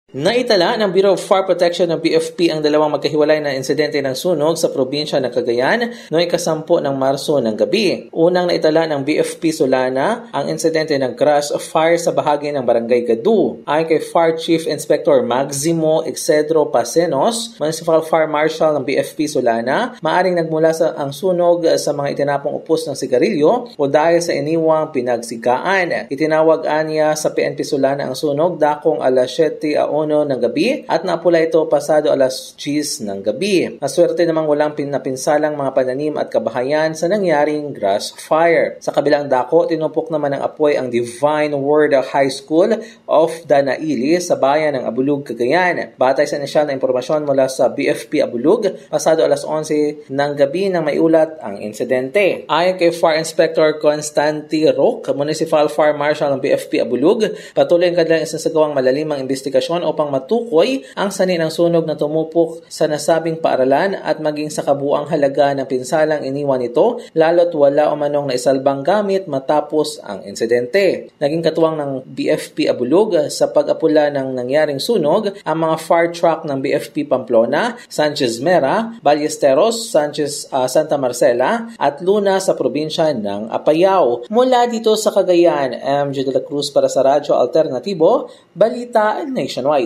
Naitala ng Bureau of Fire Protection ng BFP ang dalawang magkahiwalay na insidente ng sunog sa probinsya ng Cagayan noong ika-10 ng Marso ng gabi. Unang naitala ng BFP Solana ang insidente ng grass fire sa bahagi ng Barangay Gadu. Ayon kay Fire Chief Inspector Maximo Excedro Pasenos, Municipal Fire Marshal ng BFP Solana, maaring nagmula ang sunog sa mga itinapong upos ng sigarilyo o dahil sa iniwang pinagsigaan. Itinawag niya sa PNP Solana ang sunog dakong alas 7:01 ng gabi at napula ito pasado alas 10 ng gabi. Naswerte namang walang pinapinsalang mga pananim at kabahayan sa nangyaring grass fire. Sa kabilang dako, tinupok naman ng apoy ang Divine Word High School of Danaili sa bayan ng Abulug, Cagayan. Batay sa inisyal na impormasyon mula sa BFP Abulug, pasado alas 11 ng gabi nang maiulat ang insidente. Ayon kay Fire Inspector Constanti Roque, Municipal Fire Marshal ng BFP Abulug, patuloy ang kanilang isasagawang malalimang investigasyon upang matukoy ang sanhi ng sunog na tumupok sa nasabing paaralan at maging sa kabuuang halaga ng pinsalang iniwan nito, lalo't wala umanong naisalbang gamit matapos ang insidente. Naging katuwang ng BFP Abulug sa pag-apula ng nangyaring sunog ang mga fire truck ng BFP Pamplona, Sanchez Mera, Ballesteros, Sanchez Santa Marcela at Luna sa probinsya ng Apayao. Mula dito sa Cagayan, MJ de la Cruz para sa Radyo Alternatibo, Balita Nationwide.